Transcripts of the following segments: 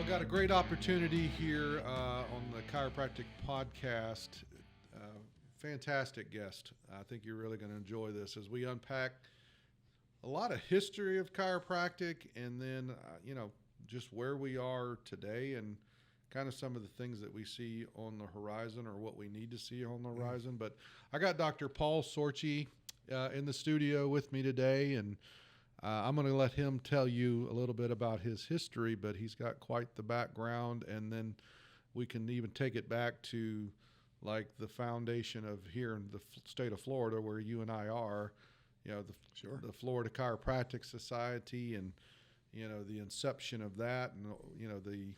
Got a great opportunity here on the Chiropractic Podcast. Fantastic guest. I think you're really going to enjoy this as we unpack a lot of history of chiropractic and then, just where we are today and kind of some of the things that we see on the horizon or what we need to see on the horizon. But I got Dr. Paul Sorchy in the studio with me today, and I'm going to let him tell you a little bit about his history, but he's got quite the background, and then we can even take it back to like the foundation of here in the state of Florida where you and I are, the Florida Chiropractic Society and, the inception of that and, the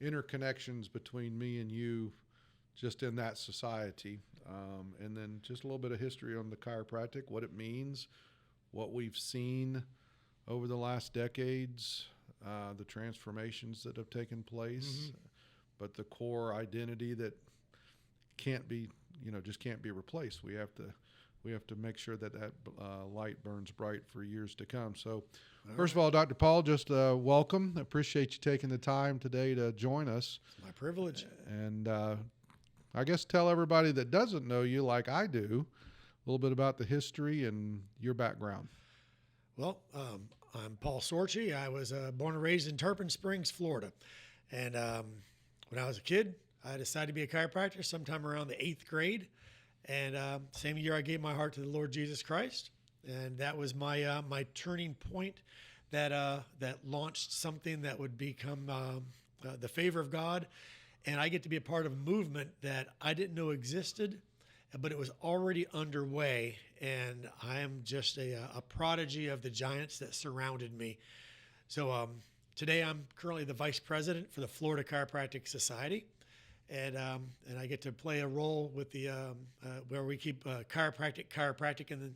interconnections between me and you just in that society. And then just a little bit of history on the chiropractic, what it means, what we've seen over the last decades, the transformations that have taken place, but the core identity that can't be, just can't be replaced. We have to make sure that light burns bright for years to come. So, first of all, Dr. Paul, just welcome. Appreciate you taking the time today to join us. It's my privilege. And I guess tell everybody that doesn't know you like I do a little bit about the history and your background. Well, I'm Paul Sorchy. I was born and raised in Tarpon Springs, Florida. And when I was a kid, I decided to be a chiropractor sometime around the 8th grade. And same year I gave my heart to the Lord Jesus Christ. And that was my my turning point that launched something that would become the favor of God. And I get to be a part of a movement that I didn't know existed, but it was already underway, and I am just a prodigy of the giants that surrounded me. So today I'm currently the vice president for the Florida Chiropractic Society, and I get to play a role with the where we keep chiropractic, and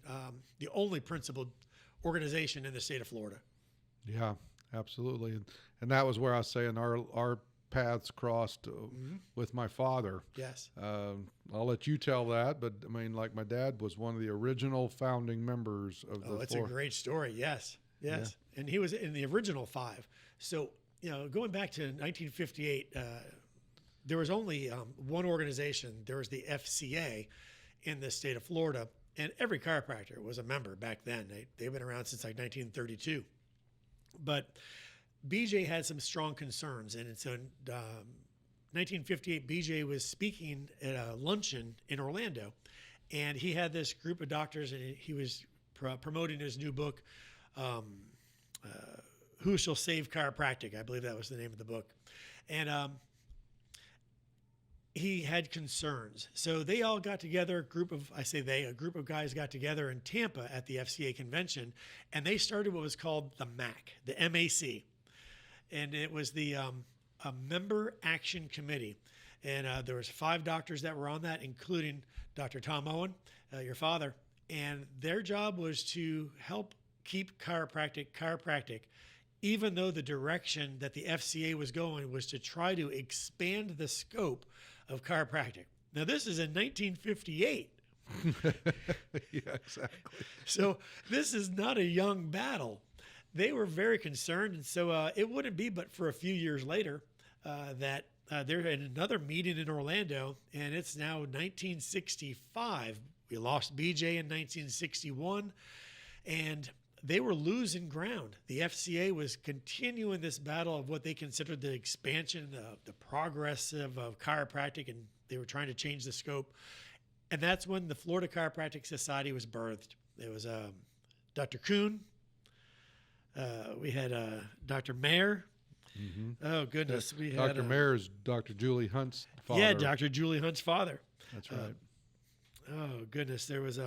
the only principled organization in the state of Florida. Yeah, absolutely, and that was where I was saying our paths crossed with my father. Yes. I'll let you tell that, but I mean, like my dad was one of the original founding members of the Oh, it's a great story. Yes. Yeah. And he was in the original 5. So, going back to 1958, there was only one organization. There was the FCA in the state of Florida, and every chiropractor was a member back then. They've been around since like 1932. But BJ had some strong concerns, and so in 1958, BJ was speaking at a luncheon in Orlando, and he had this group of doctors, and he was promoting his new book, Who Shall Save Chiropractic? I believe that was the name of the book. And he had concerns. So they all got together, a group of guys got together in Tampa at the FCA convention, and they started what was called the MAC, the MAC. And it was the a member action committee. And there was 5 doctors that were on that, including Dr. Tom Owen, your father. And their job was to help keep chiropractic, even though the direction that the FCA was going was to try to expand the scope of chiropractic. Now, this is in 1958. Yeah, exactly. So this is not a young battle. They were very concerned, and so it wouldn't be but for a few years later that they're in another meeting in Orlando, and it's now 1965. We lost BJ in 1961, and they were losing ground. The FCA was continuing this battle of what they considered the expansion, the progress of chiropractic, and they were trying to change the scope. And that's when the Florida Chiropractic Society was birthed. There was Dr. Kuhn. We had Dr. Mayer. Mm-hmm. Oh, goodness. We Dr. had Mayer is Dr. Julie Hunt's father. Yeah, Dr. Julie Hunt's father. That's right. Oh, goodness. There was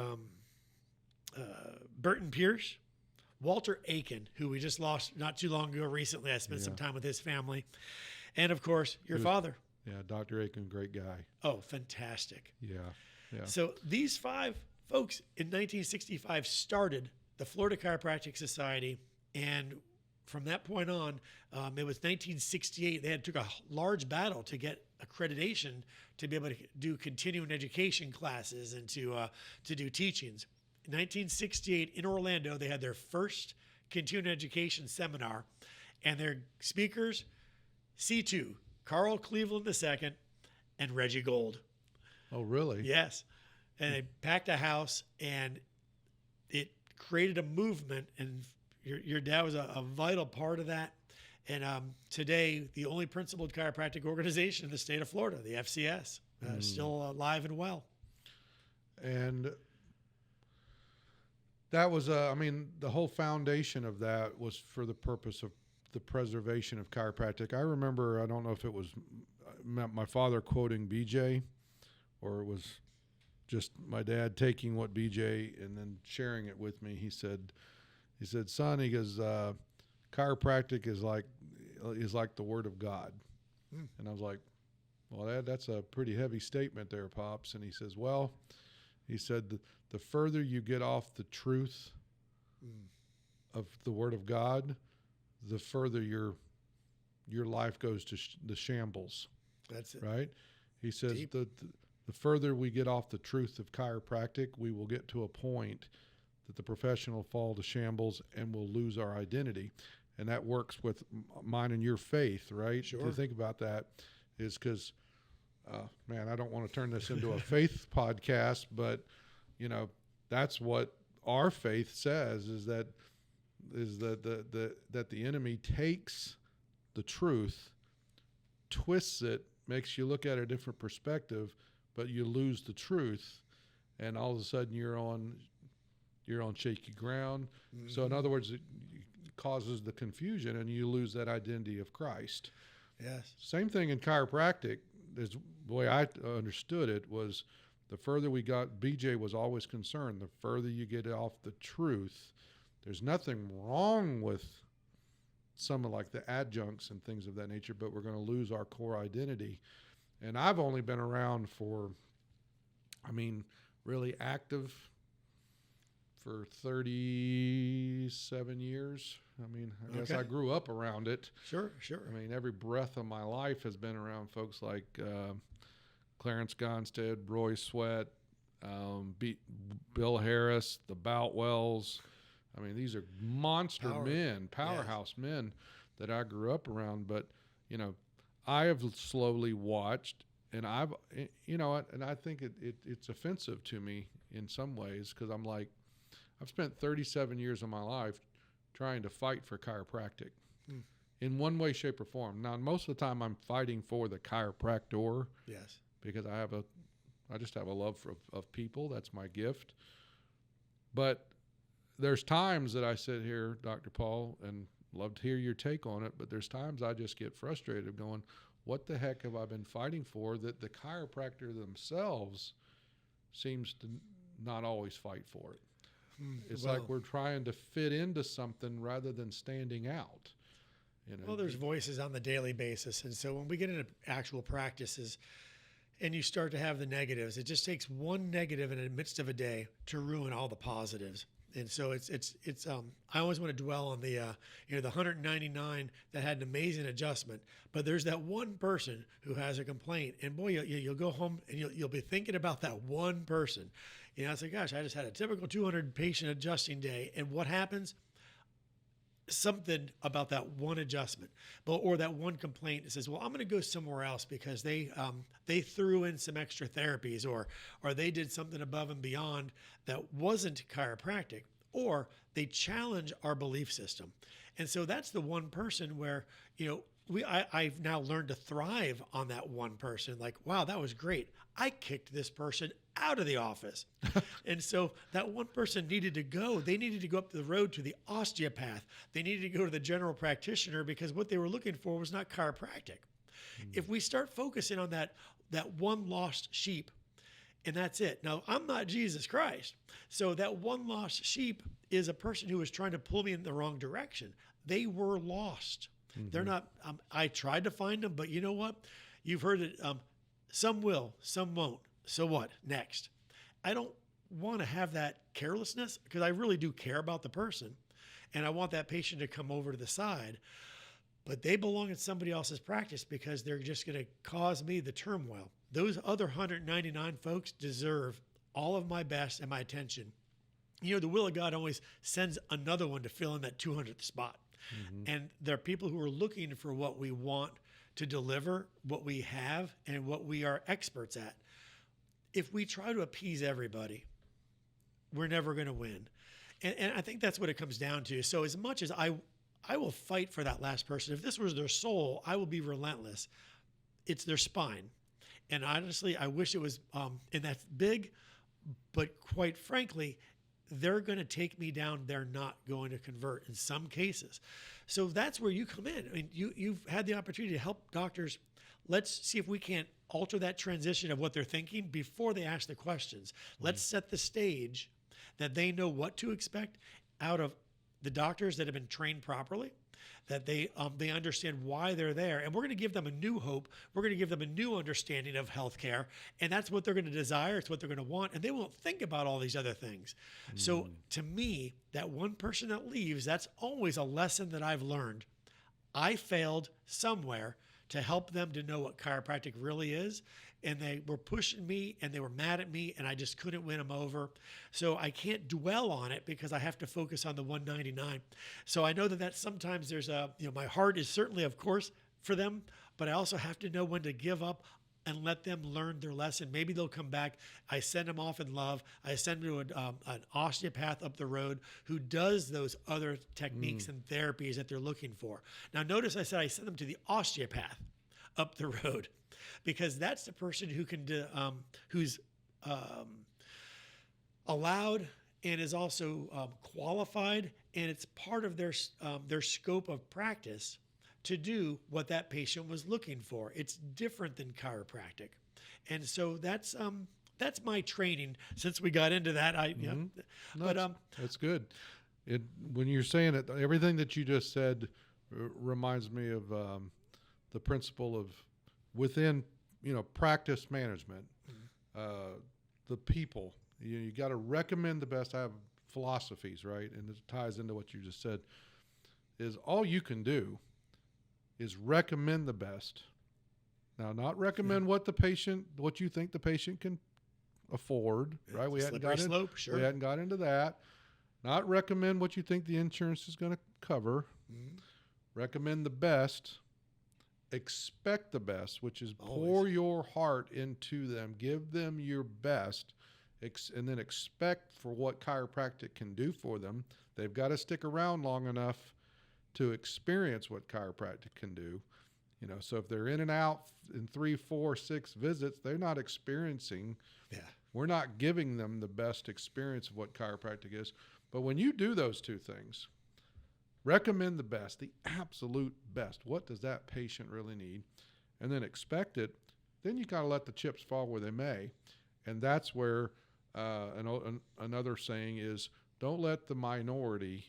Burton Pierce, Walter Aiken, who we just lost not too long ago recently. I spent some time with his family. And, of course, your father. Yeah, Dr. Aiken, great guy. Oh, fantastic. Yeah. So these 5 folks in 1965 started the Florida Chiropractic Society, and from that point on, it was 1968. They took a large battle to get accreditation to be able to do continuing education classes and to do teachings. In 1968 in Orlando, they had their first continuing education seminar, and their speakers C2, Carl Cleveland II, and Reggie Gold. Oh, really? Yes. And they packed a house, and it created a movement, and your dad was a vital part of that. And today, the only principled chiropractic organization in the state of Florida, the FCS, still alive and well. And that was, the whole foundation of that was for the purpose of the preservation of chiropractic. I remember, I don't know if it was my father quoting BJ, or it was just my dad taking what BJ and then sharing it with me. He said, son, he goes, chiropractic is like the Word of God. And I was like, well, that's a pretty heavy statement there, Pops. And he says, well, he said, the further you get off the truth of the Word of God, the further your life goes to the shambles. That's it. Right? He says the further we get off the truth of chiropractic, we will get to a point that the profession will fall to shambles and we'll lose our identity. And that works with mine and your faith, right? Sure. To think about that is because, I don't want to turn this into a faith podcast, but, that's what our faith says is that the enemy takes the truth, twists it, makes you look at a different perspective, but you lose the truth, and all of a sudden you're on shaky ground. Mm-hmm. So in other words, it causes the confusion, and you lose that identity of Christ. Yes. Same thing in chiropractic. The way I understood it was, the further we got, BJ was always concerned, the further you get off the truth. There's nothing wrong with some of like the adjuncts and things of that nature, but we're going to lose our core identity. And I've only been around for, really active for 37 years. I guess I grew up around it. Sure. Every breath of my life has been around folks like Clarence Gonstead, Roy Sweat, Bill Harris, the Boutwells. These are monster men, powerhouse men that I grew up around. But, I have slowly watched, and and I think it's offensive to me in some ways, because I'm like, I've spent 37 years of my life trying to fight for chiropractic in one way, shape, or form. Now, most of the time I'm fighting for the chiropractor. Yes. Because I just have a love of people. That's my gift. But there's times that I sit here, Dr. Paul, and love to hear your take on it, but there's times I just get frustrated going, what the heck have I been fighting for that the chiropractor themselves seems to not always fight for it? It's like we're trying to fit into something rather than standing out. Well, there's voices on the daily basis. And so when we get into actual practices and you start to have the negatives, it just takes one negative in the midst of a day to ruin all the positives. And so it's I always want to dwell on the 199 that had an amazing adjustment, but there's that one person who has a complaint, and boy, you'll go home and you'll be thinking about that one person. It's like, gosh, I just had a typical 200 patient adjusting day, and what happens? Something about that one adjustment, or that one complaint that says, well, I'm going to go somewhere else because they threw in some extra therapies, or they did something above and beyond that wasn't chiropractic, or they challenge our belief system. And so that's the one person where, I've now learned to thrive on that one person. Like, wow, that was great. I kicked this person out of the office. And so that one person needed to go. They needed to go up the road to the osteopath. They needed to go to the general practitioner because what they were looking for was not chiropractic. If we start focusing on that one lost sheep, and that's it. Now, I'm not Jesus Christ. So that one lost sheep is a person who was trying to pull me in the wrong direction. They were lost. Mm-hmm. They're not, I tried to find them, but you know what? You've heard it. Some will, some won't. So what? Next. I don't want to have that carelessness because I really do care about the person. And I want that patient to come over to the side. But they belong in somebody else's practice because they're just going to cause me the turmoil. Those other 199 folks deserve all of my best and my attention. The will of God always sends another one to fill in that 200th spot. Mm-hmm. And there are people who are looking for what we want to deliver what we have and what we are experts at. If we try to appease everybody, we're never going to win. And I think that's what it comes down to. So as much as I will fight for that last person, if this was their soul, I will be relentless. It's their spine. And honestly, I wish it was, and that's big, but quite frankly, they're going to take me down. They're not going to convert in some cases. So that's where you come in. I mean, you've had the opportunity to help doctors. Let's see if we can't alter that transition of what they're thinking before they ask the questions. Let's set the stage that they know what to expect out of the doctors that have been trained properly, that they understand why they're there. And we're going to give them a new hope. We're going to give them a new understanding of healthcare. And that's what they're going to desire. It's what they're going to want. And they won't think about all these other things. So to me, that one person that leaves, that's always a lesson that I've learned. I failed somewhere to help them to know what chiropractic really is. And they were pushing me and they were mad at me and I just couldn't win them over. So I can't dwell on it because I have to focus on the 199. So I know that sometimes there's my heart is certainly, of course, for them, but I also have to know when to give up and let them learn their lesson. Maybe they'll come back. I send them off in love. I send them to an osteopath up the road who does those other techniques and therapies that they're looking for. Now, notice I said I send them to the osteopath up the road, because that's the person who can who's allowed and is also qualified, and it's part of their scope of practice to do what that patient was looking for. It's different than chiropractic, and so that's my training. Since we got into that, that's good. When you're saying it, everything that you just said reminds me of the principle of within practice management, the people. You got to recommend the best. I have philosophies, right? And it ties into what you just said. Is all you can do is recommend the best. Now, not recommend what you think the patient can afford, right? We hadn't got into that. Not recommend what you think the insurance is going to cover. Recommend the best. Expect the best, which is pour your heart into them, give them your best, and then expect for what chiropractic can do for them. They've got to stick around long enough to experience what chiropractic can do. So if they're in and out in 3, 4, 6 visits, they're not experiencing. Yeah. We're not giving them the best experience of what chiropractic is. But when you do those two things, recommend the best, the absolute best. What does that patient really need? And then expect it. Then you got to let the chips fall where they may. And that's where another saying is, don't let the minority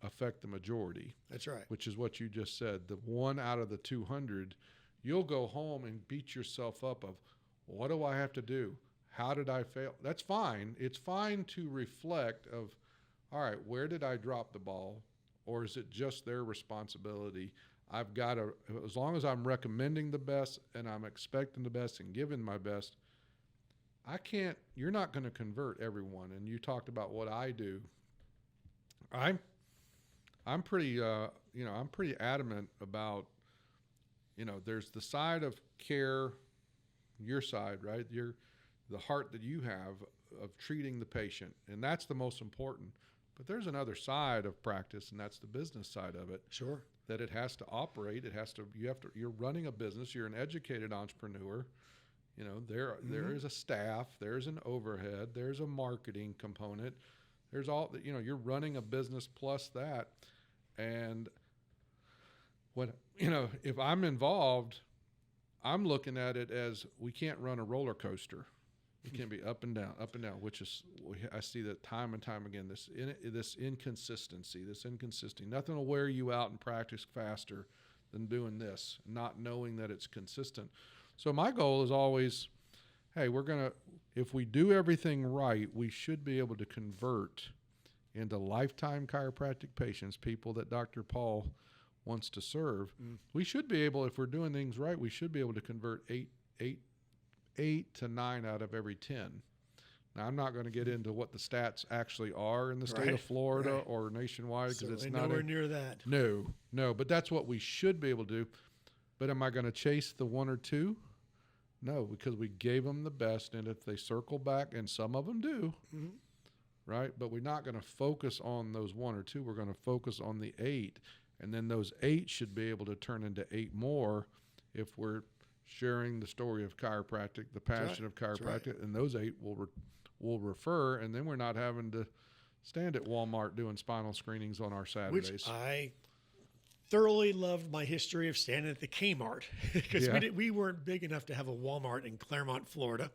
affect the majority. That's right. Which is what you just said. The 1 out of the 200, you'll go home and beat yourself up of, what do I have to do? How did I fail? That's fine. It's fine to reflect of, all right, where did I drop the ball? Or is it just their responsibility? I've got to, as long as I'm recommending the best and I'm expecting the best and giving my best, you're not going to convert everyone. And you talked about what I do. I'm pretty adamant about, there's the side of care, your side, right? The heart that you have of treating the patient. And that's the most important. But there's another side of practice, and that's the business side of it. Sure. That it has to operate. You're running a business. You're an educated entrepreneur. There is a staff. There's an overhead. There's a marketing component. There's all that, you're running a business plus that. And if I'm involved, I'm looking at it as we can't run a roller coaster. It can be up and down, which is, I see that time and time again, this inconsistency. Nothing will wear you out in practice faster than doing this, not knowing that it's consistent. So my goal is always, hey, if we do everything right, we should be able to convert into lifetime chiropractic patients, people that Dr. Paul wants to serve. We should be able, if we're doing things right, we should be able to convert 8 to 9 out of every 10. Now, I'm not going to get into what the stats actually are in the state of Florida or nationwide, because it's not nowhere near that. No, but that's what we should be able to do. But am I going to chase the 1 or 2? No, because we gave them the best. And if they circle back, and some of them do, right? But we're not going to focus on those 1 or 2. We're going to focus on the 8. And then those 8 should be able to turn into 8 more if we're sharing the story of chiropractic, the passion of chiropractic, and those 8 will refer, and then we're not having to stand at Walmart doing spinal screenings on our Saturdays. Which I thoroughly loved my history of standing at the Kmart because we weren't big enough to have a Walmart in Claremont, Florida.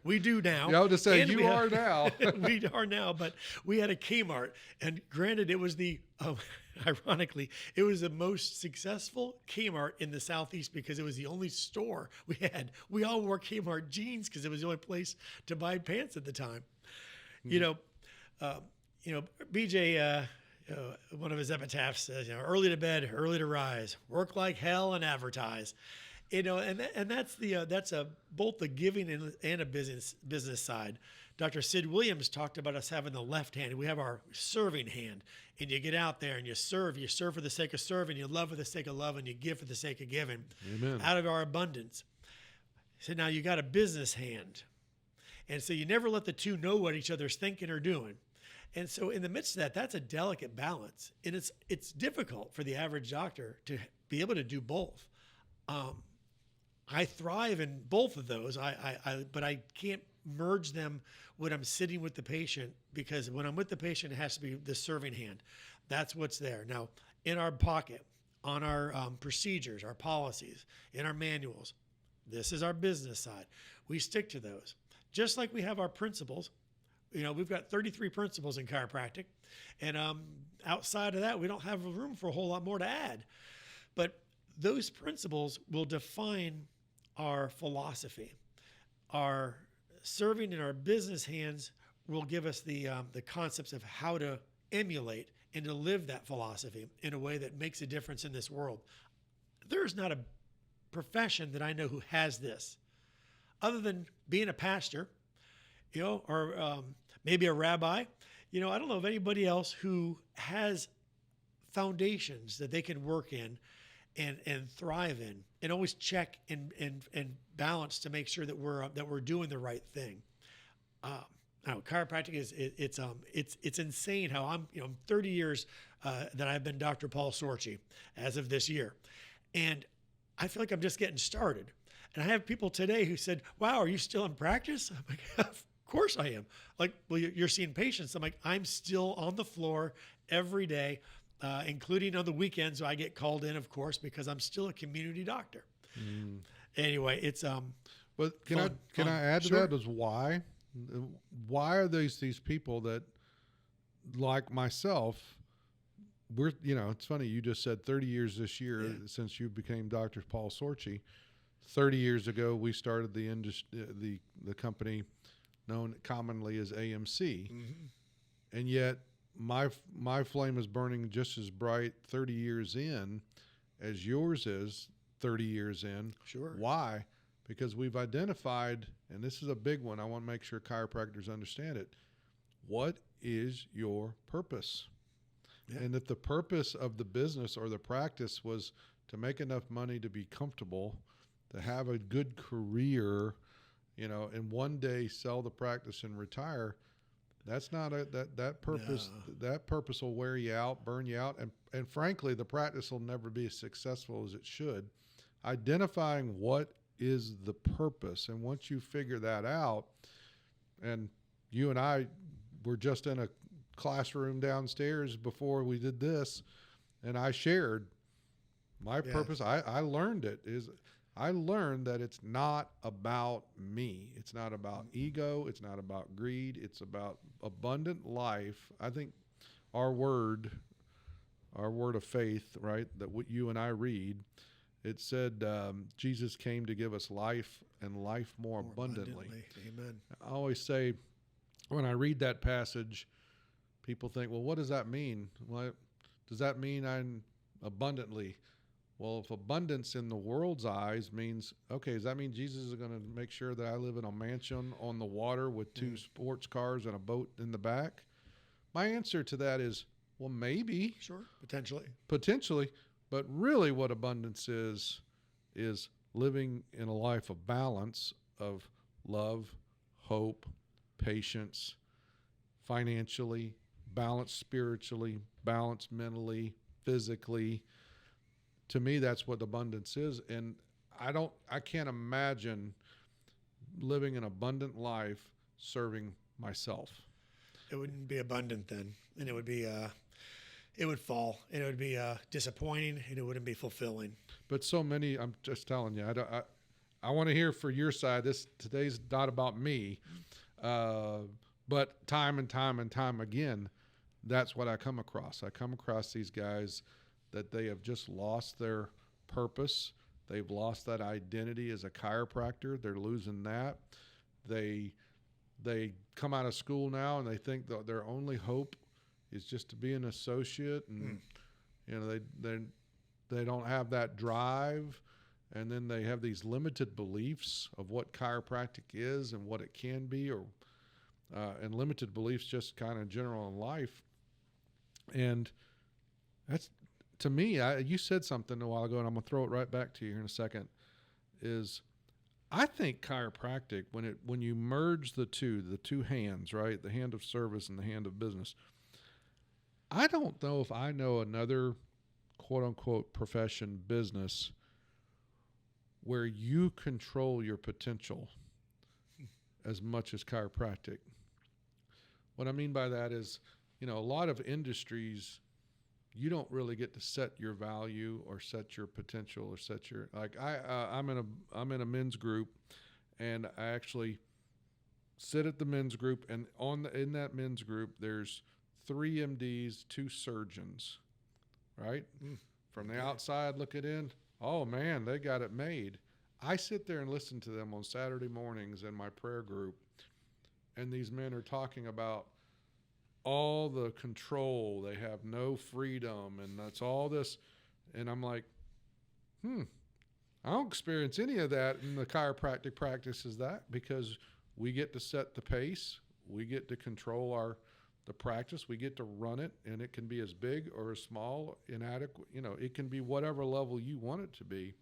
We do now. I was just saying, you are now. We are now, but we had a Kmart, and granted, it was ironically, it was the most successful Kmart in the Southeast because it was the only store we had. We all wore Kmart jeans because it was the only place to buy pants at the time. BJ, one of his epitaphs says, early to bed, early to rise, work like hell and advertise. And that's both the giving and a business side. Dr. Sid Williams talked about us having the left hand. We have our serving hand, and you get out there and you serve. You serve for the sake of serving. You love for the sake of love, and you give for the sake of giving. Amen. Out of our abundance. So now you got a business hand. And so you never let the two know what each other's thinking or doing. And so in the midst of that, that's a delicate balance. And it's difficult for the average doctor to be able to do both. I thrive in both of those, but I can't merge them when I'm sitting with the patient, because when I'm with the patient, it has to be the serving hand. That's what's there. Now, in our pocket, on our procedures, our policies, in our manuals, this is our business side. We stick to those. Just like we have our principles. We've got 33 principles in chiropractic, and outside of that, we don't have room for a whole lot more to add. But those principles will define our philosophy. Our serving in our business hands will give us the concepts of how to emulate and to live that philosophy in a way that makes a difference in this world. There's not a profession that I know who has this, other than being a pastor, or maybe a rabbi. I don't know of anybody else who has foundations that they can work in and thrive in, and always check and balance to make sure that we're doing the right thing. Now, chiropractic it's insane how I'm 30 years that I've been Dr. Paul Sorchy as of this year, and I feel like I'm just getting started. And I have people today who said, "Wow, are you still in practice?" I'm like, "Of course I am." Like, "Well, you're seeing patients." I'm like, "I'm still on the floor every day, including on the weekends. So I get called in, of course, because I'm still a community doctor." Anyway, it's But can I add to that? Is why are these people that, like myself, we're it's funny, you just said 30 years this year since you became Dr. Paul Sorchy. 30 years ago, we started the company known commonly as AMC, and yet my flame is burning just as bright 30 years in as yours is 30 years in. Sure. Why? Because we've identified, and this is a big one, I want to make sure chiropractors understand it. What is your purpose? Yeah. And if the purpose of the business or the practice was to make enough money to be comfortable, to have a good career, and one day sell the practice and retire, that's not that purpose. No. That purpose will wear you out, burn you out, and frankly, the practice will never be as successful as it should. Identifying what is the purpose, and once you figure that out, and you and I were just in a classroom downstairs before we did this, and I shared my purpose. I learned I learned that it's not about me. It's not about ego. It's not about greed. It's about abundant life. I think our word of faith, right, that what you and I read, it said Jesus came to give us life and life more abundantly. Amen. I always say when I read that passage, people think, well, what does that mean? Well, does that mean I'm abundantly? Well, if abundance in the world's eyes means, okay, does that mean Jesus is going to make sure that I live in a mansion on the water with 2 sports cars and a boat in the back? My answer to that is, well, maybe. Sure, potentially. But really what abundance is is living in a life of balance of love, hope, patience, financially, balanced spiritually, balanced mentally, physically. To me, that's what abundance is. And I can't imagine living an abundant life serving myself. It wouldn't be abundant then. And it would be, it would fall, and it would be disappointing, and it wouldn't be fulfilling. But so many, I'm just telling you, I want to hear for your side. Today's not about me, but time and time again, that's what I come across. I come across these guys that they have just lost their purpose. They've lost that identity as a chiropractor. They're losing that. They come out of school now and they think that their only hope is just to be an associate, and you know they don't have that drive, and then they have these limited beliefs of what chiropractic is and what it can be, or and limited beliefs just kind of general in life. And that's, to me, you said something a while ago, and I'm going to throw it right back to you here in a second, is I think chiropractic, when you merge the two hands, right, the hand of service and the hand of business, I don't know if I know another quote-unquote profession, business, where you control your potential as much as chiropractic. What I mean by that is, a lot of industries, you don't really get to set your value or set your potential or set your, like I'm in a men's group, and I actually sit at the men's group, and in that men's group there's 3 MDs, 2 surgeons, right? From the outside looking in, oh man, they got it made. I sit there and listen to them on Saturday mornings in my prayer group, and these men are talking about all the control. They have no freedom, and that's all this. And I'm like, I don't experience any of that in the chiropractic practice, is that, because we get to set the pace. We get to control the practice. We get to run it, and it can be as big or as small, inadequate. It can be whatever level you want it to be.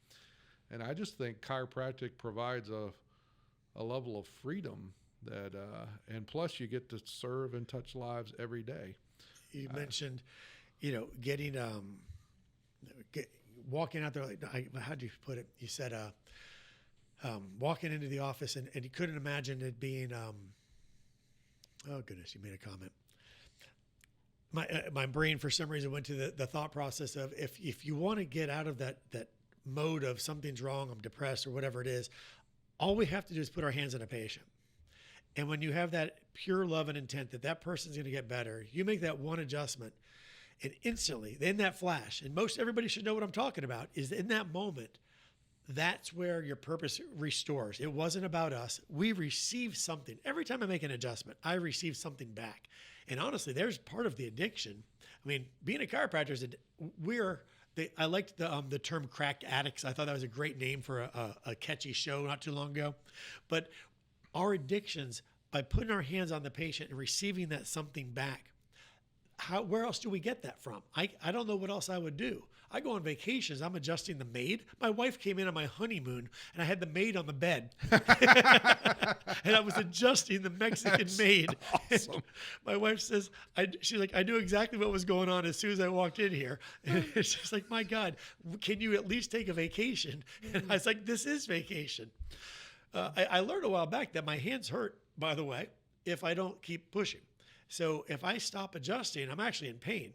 And I just think chiropractic provides a level of freedom that, and plus you get to serve and touch lives every day. You mentioned, getting, walking out there, how'd you put it? You said, walking into the office and you couldn't imagine it being, oh goodness, you made a comment. My brain for some reason went to the thought process of if you want to get out of that mode of something's wrong, I'm depressed or whatever it is, all we have to do is put our hands on a patient. And when you have that pure love and intent that person's going to get better, you make that one adjustment, and instantly, in that flash, and everybody should know what I'm talking about, is in that moment, that's where your purpose restores. It wasn't about us. We receive something. Every time I make an adjustment, I receive something back. And honestly, there's part of the addiction. I mean, being a chiropractor I liked the term crack addicts. I thought that was a great name for a catchy show not too long ago. But our addictions, by putting our hands on the patient and receiving that something back, where else do we get that from? I don't know what else I would do. I go on vacations. I'm adjusting the maid. My wife came in on my honeymoon, and I had the maid on the bed. And I was adjusting the Mexican maid. Awesome. My wife says, she's like, I knew exactly what was going on as soon as I walked in here. And she's like, my God, can you at least take a vacation? And I was like, this is vacation. I learned a while back that my hands hurt, by the way, if I don't keep pushing. So if I stop adjusting, I'm actually in pain.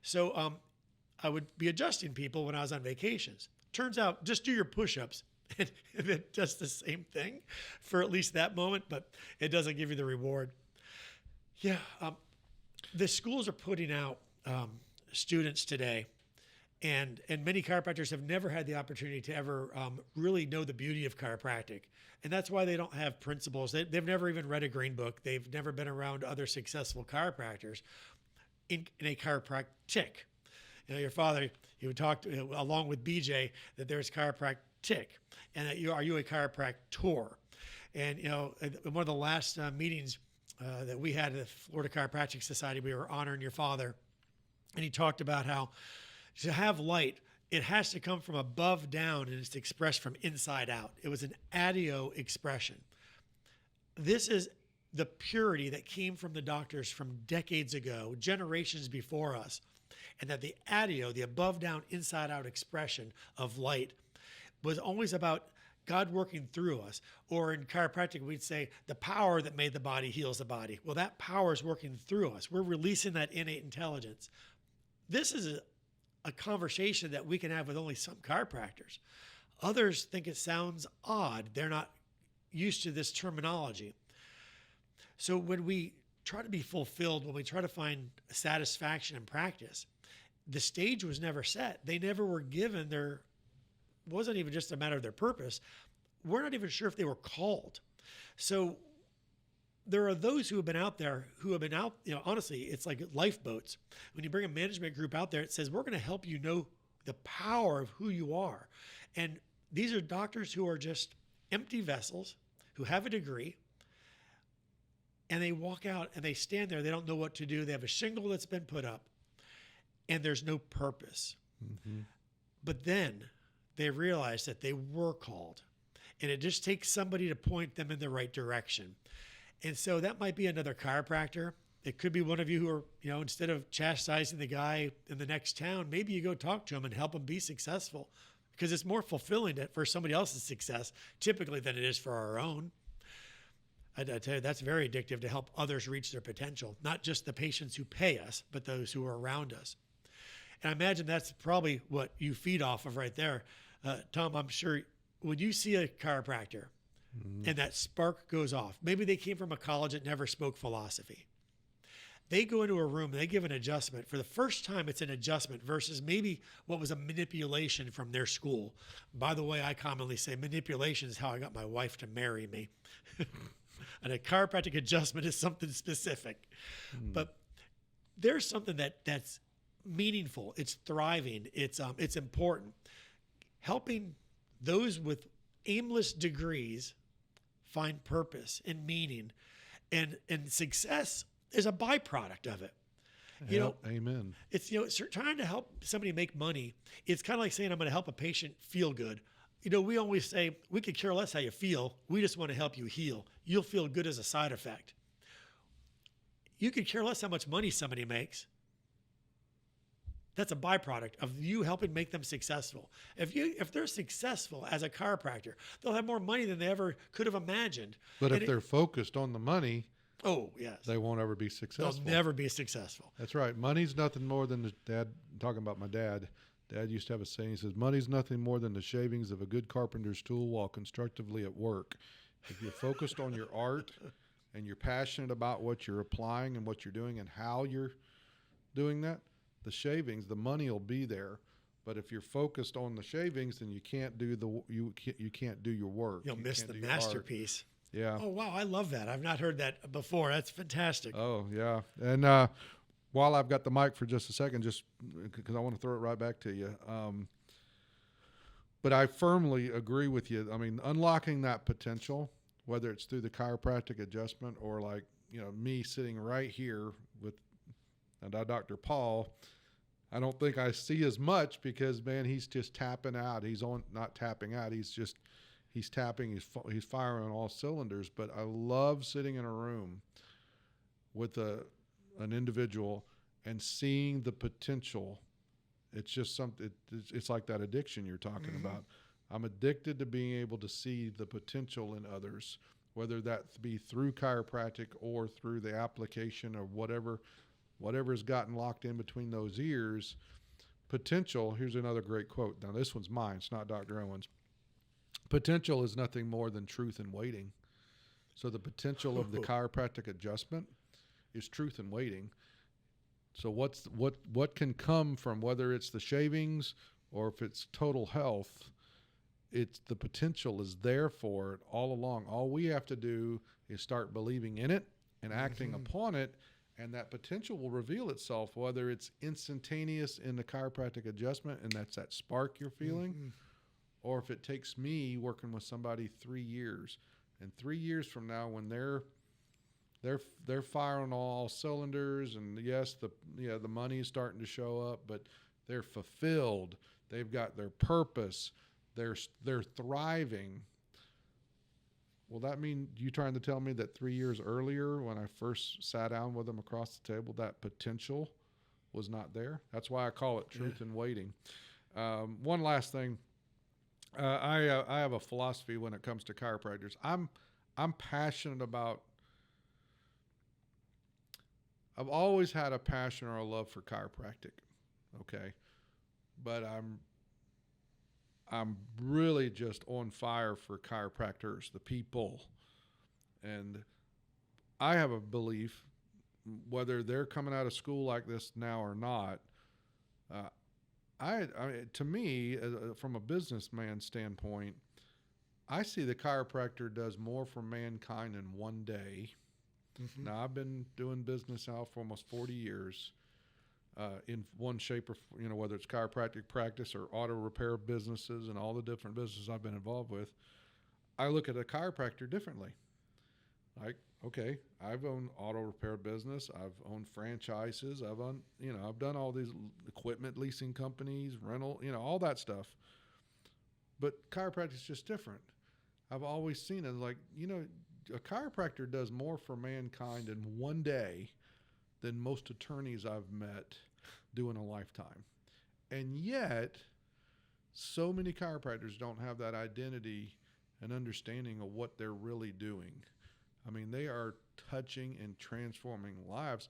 So I would be adjusting people when I was on vacations. Turns out, just do your push-ups, and it does the same thing for at least that moment, but it doesn't give you the reward. Yeah, the schools are putting out students today, and many chiropractors have never had the opportunity to ever really know the beauty of chiropractic. And that's why they don't have principles. They've never even read a green book. They've never been around other successful chiropractors in a chiropractic. Your father, he would talk along with BJ that there's chiropractic, and that are you a chiropractor? And in one of the last meetings that we had at the Florida Chiropractic Society, we were honoring your father, and he talked about how to have light, it has to come from above down, and it's expressed from inside out. It was an adio expression. This is the purity that came from the doctors from decades ago, generations before us, and that the adio, the above down, inside out expression of light, was always about God working through us. Or in chiropractic, we'd say the power that made the body heals the body. Well, that power is working through us. We're releasing that innate intelligence. This is a conversation that we can have with only some chiropractors. Others think it sounds odd. They're not used to this terminology. So when we try to be fulfilled, when we try to find satisfaction in practice, the stage was never set. They never were given wasn't even just a matter of their purpose. We're not even sure if they were called. So there are those who have been out, honestly, it's like lifeboats. When you bring a management group out there, it says, we're going to help you know the power of who you are. And these are doctors who are just empty vessels, who have a degree, and they walk out and they stand there. They don't know what to do. They have a shingle that's been put up, and there's no purpose. Mm-hmm. But then they realize that they were called, and it just takes somebody to point them in the right direction. And so that might be another chiropractor. It could be one of you who are, instead of chastising the guy in the next town, maybe you go talk to him and help him be successful, because it's more fulfilling for somebody else's success typically than it is for our own. I tell you, that's very addictive to help others reach their potential, not just the patients who pay us, but those who are around us. And I imagine that's probably what you feed off of right there. Tom, I'm sure when you see a chiropractor and that spark goes off, maybe they came from a college that never spoke philosophy. They go into a room and they give an adjustment. For the first time, it's an adjustment versus maybe what was a manipulation from their school. By the way, I commonly say manipulation is how I got my wife to marry me. And a chiropractic adjustment is something specific. But there's something that's meaningful. It's thriving. It's important. Helping those with aimless degrees find purpose and meaning, and success is a byproduct of it. Amen. It's trying to help somebody make money. It's kind of like saying I'm going to help a patient feel good. We always say we could care less how you feel. We just want to help you heal. You'll feel good as a side effect. You could care less how much money somebody makes. That's a byproduct of you helping make them successful. If they're successful as a chiropractor, they'll have more money than they ever could have imagined. But if they're focused on the money, oh yes, they won't ever be successful. They'll never be successful. That's right. Money's nothing more than Dad. Talking about my dad. Dad used to have a saying. He says, "Money's nothing more than the shavings of a good carpenter's tool while constructively at work." If you're focused on your art and you're passionate about what you're applying and what you're doing and how you're doing that, the shavings, the money will be there. But if you're focused on the shavings, then you can't do you can't do your work. You'll miss the masterpiece. Yeah. Oh wow, I love that. I've not heard that before. That's fantastic. Oh yeah. And while I've got the mic for just a second, just because I want to throw it right back to you. But I firmly agree with you. I mean, unlocking that potential, whether it's through the chiropractic adjustment or like, me sitting right here with Dr. Paul, I don't think I see as much because, man, he's just tapping out. He's not tapping out. He's tapping. He's firing on all cylinders. But I love sitting in a room with an individual and seeing the potential. It's just something. It's like that addiction you're talking about. I'm addicted to being able to see the potential in others, whether that be through chiropractic or through the application of whatever's gotten locked in between those ears. Potential. Here's another great quote. Now this one's mine. It's not Dr. Owen's. Potential is nothing more than truth in waiting. So the potential of the chiropractic adjustment is truth in waiting. So what can come from, whether it's the shavings or if it's total health, it's the potential is there for it all along. All we have to do is start believing in it and acting upon it, and that potential will reveal itself, whether it's instantaneous in the chiropractic adjustment and that's that spark you're feeling, or if it takes me working with somebody 3 years. And 3 years from now, when they're firing all cylinders, and yes, the money is starting to show up, but they're fulfilled. They've got their purpose. They're thriving. Will that mean you trying to tell me that 3 years earlier when I first sat down with them across the table, that potential was not there? That's why I call it truth in waiting. One last thing. I have a philosophy when it comes to chiropractors. I'm passionate about, I've always had a passion or a love for chiropractic. Okay. But I'm really just on fire for chiropractors, the people. And I have a belief, whether they're coming out of school like this now or not, to me, from a businessman standpoint, I see the chiropractor does more for mankind in one day. Mm-hmm. Now, I've been doing business now for almost 40 years. In one shape or, whether it's chiropractic practice or auto repair businesses and all the different businesses I've been involved with, I look at a chiropractor differently. Like, okay, I've owned auto repair business. I've owned franchises. I've done all these equipment leasing companies, rental, all that stuff. But chiropractic is just different. I've always seen it like, a chiropractor does more for mankind in one day than most attorneys I've met do in a lifetime. And yet, so many chiropractors don't have that identity and understanding of what they're really doing. I mean, they are touching and transforming lives.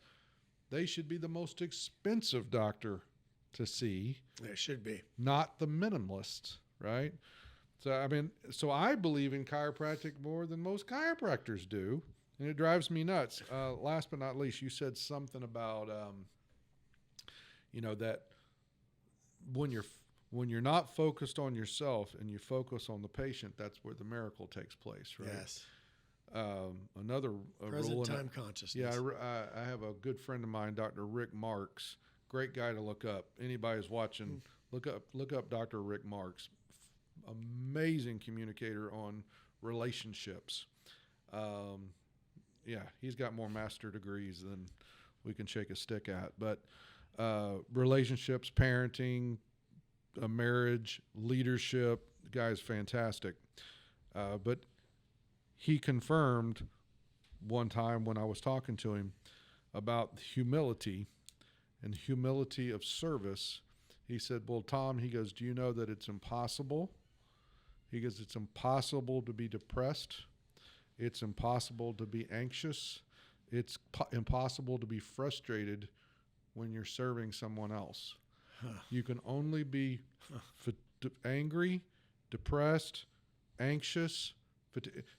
They should be the most expensive doctor to see. They should be. Not the minimalist, right? So I believe in chiropractic more than most chiropractors do. And it drives me nuts. Last but not least, you said something about, that when you're not focused on yourself and you focus on the patient, that's where the miracle takes place, right? Yes. Another present rule time consciousness. Yeah, I have a good friend of mine, Dr. Rick Marks. Great guy to look up. Anybody who's watching, look up Dr. Rick Marks. Amazing communicator on relationships. Yeah, he's got more master degrees than we can shake a stick at. But relationships, parenting, marriage, leadership, the guy's fantastic. But he confirmed one time when I was talking to him about humility and humility of service. He said, well, Tom, he goes, do you know that it's impossible? He goes, it's impossible to be depressed. It's impossible to be anxious. It's impossible to be frustrated when you're serving someone else. You can only be angry, depressed, anxious.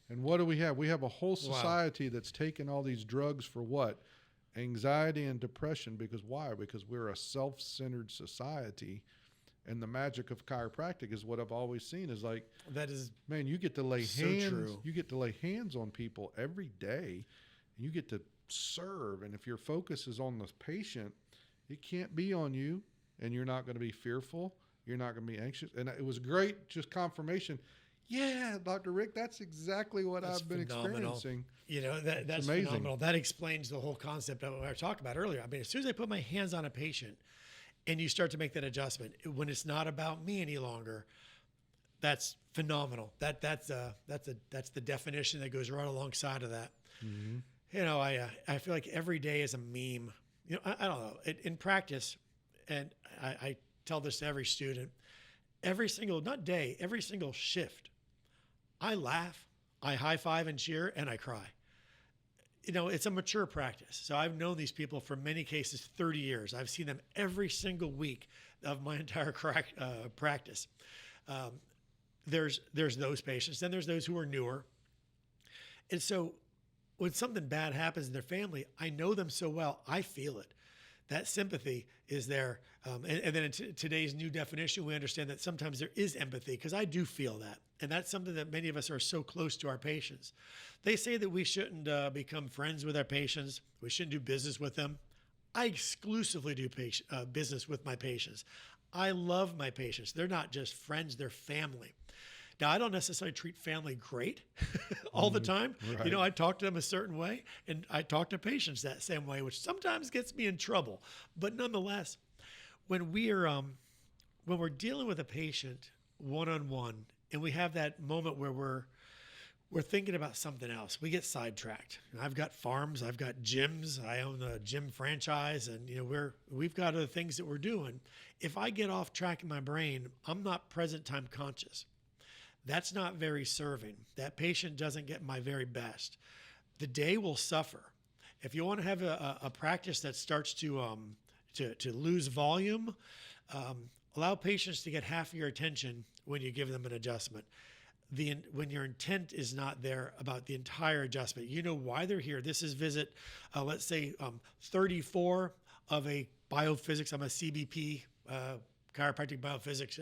And what do we have? We have a whole society that's taken all these drugs for what? Anxiety and depression. Because why? Because we're a self-centered society. And the magic of chiropractic is what I've always seen is like, that is, man, you get to lay so hands. true. You get to lay hands on people every day, and you get to serve. And if your focus is on the patient, it can't be on you, and you're not going to be fearful. You're not going to be anxious. And it was great, just confirmation. Yeah, Dr. Rick, that's exactly what I've been experiencing. That's amazing. phenomenal. That explains the whole concept of what I talked about earlier. I mean, as soon as I put my hands on a patient, and you start to make that adjustment when it's not about me any longer, that's phenomenal. That's the definition that goes right alongside of that. Mm-hmm. I feel like every day is a meme. I don't know. In practice, and I tell this to every student, every single shift, I laugh, I high five and cheer, and I cry. It's a mature practice. So I've known these people for many cases 30 years. I've seen them every single week of my entire practice. There's those patients. Then there's those who are newer. And so when something bad happens in their family, I know them so well, I feel it. That sympathy is there. And then in today's new definition, we understand that sometimes there is empathy, because I do feel that. And that's something that many of us are so close to our patients. They say that we shouldn't become friends with our patients. We shouldn't do business with them. I exclusively do business with my patients. I love my patients. They're not just friends, they're family. Now, I don't necessarily treat family great all the time. Right. I talk to them a certain way, and I talk to patients that same way, which sometimes gets me in trouble. But nonetheless, when we're when we're dealing with a patient one-on-one and we have that moment where we're thinking about something else, we get sidetracked. I've got farms, I've got gyms, I own a gym franchise, and we've got other things that we're doing. If I get off track in my brain, I'm not present time conscious. That's not very serving. That patient doesn't get my very best. The day will suffer. If you want to have a practice that starts to lose volume, allow patients to get half of your attention when you give them an adjustment. When your intent is not there about the entire adjustment, you know why they're here. This is visit, let's say 34 of a biophysics. I'm a CBP, chiropractic biophysics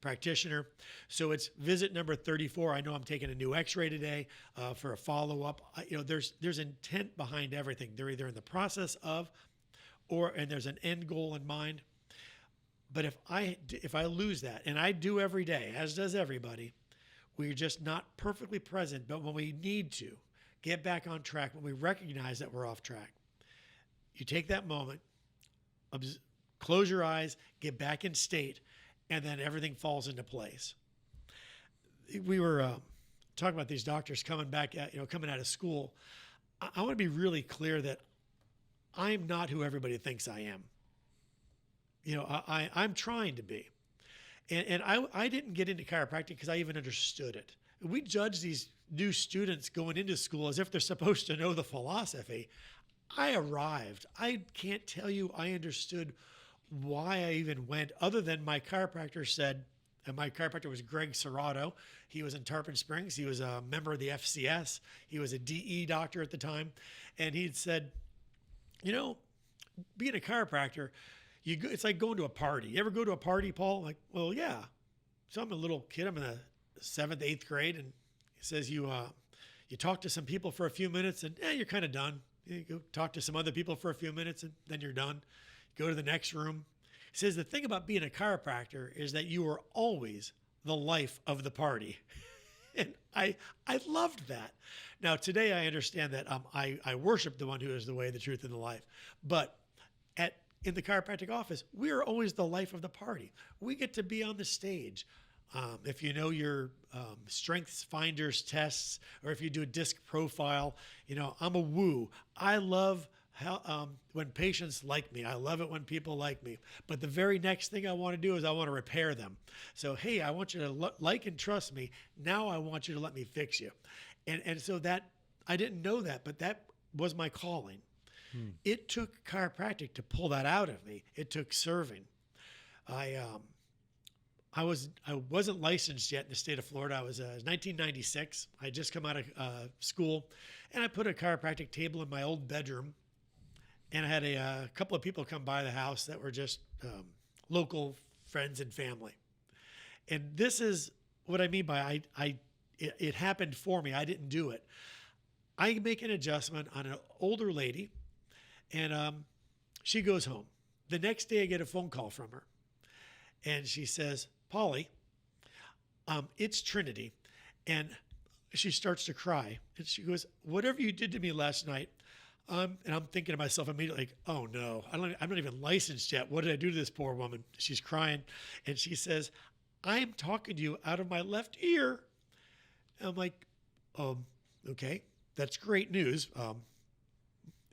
practitioner. So it's visit number 34. I know I'm taking a new x-ray today for a follow-up. There's intent behind everything. They're either in the process of, and there's an end goal in mind. But if I lose that, and I do every day, as does everybody, we're just not perfectly present. But when we need to get back on track, when we recognize that we're off track, you take that moment, close your eyes, get back in state, and then everything falls into place. We were talking about these doctors coming back, coming out of school. I want to be really clear that I'm not who everybody thinks I am. I'm trying to be. And I didn't get into chiropractic because I even understood it. We judge these new students going into school as if they're supposed to know the philosophy. I arrived. I can't tell you I understood why I even went, other than my chiropractor said, and my chiropractor was Greg Serrato. He was in Tarpon Springs. He was a member of the FCS. He was a DE doctor at the time. And he'd said, being a chiropractor, it's like going to a party. You ever go to a party, Paul? Like, well, yeah. So I'm a little kid. I'm in the 7th, 8th grade. And he says you talk to some people for a few minutes and you're kind of done. You go talk to some other people for a few minutes and then you're done. Go to the next room. He says the thing about being a chiropractor is that you are always the life of the party. And I loved that. Now, today I understand that I worship the one who is the way, the truth, and the life. But in the chiropractic office, we are always the life of the party. We get to be on the stage. If you know your strengths finders tests, or if you do a disc profile, I'm a woo. I love when patients like me. I love it when people like me. But the very next thing I want to do is I want to repair them. So, hey, I want you to like and trust me. Now I want you to let me fix you. And so that, I didn't know that, but that was my calling. It took chiropractic to pull that out of me. It took serving. I wasn't licensed yet in the state of Florida. It was 1996. I had just come out of school, and I put a chiropractic table in my old bedroom, and I had a couple of people come by the house that were just local friends and family. And this is what I mean by it happened for me. I didn't do it. I make an adjustment on an older lady, and she goes home. The next day I get a phone call from her, and she says, Paulie, it's Trinity. And she starts to cry, and she goes, whatever you did to me last night, and I'm thinking to myself immediately, like, oh no, I'm not even licensed yet. What did I do to this poor woman? She's crying, and she says, I'm talking to you out of my left ear. And I'm like, okay, that's great news.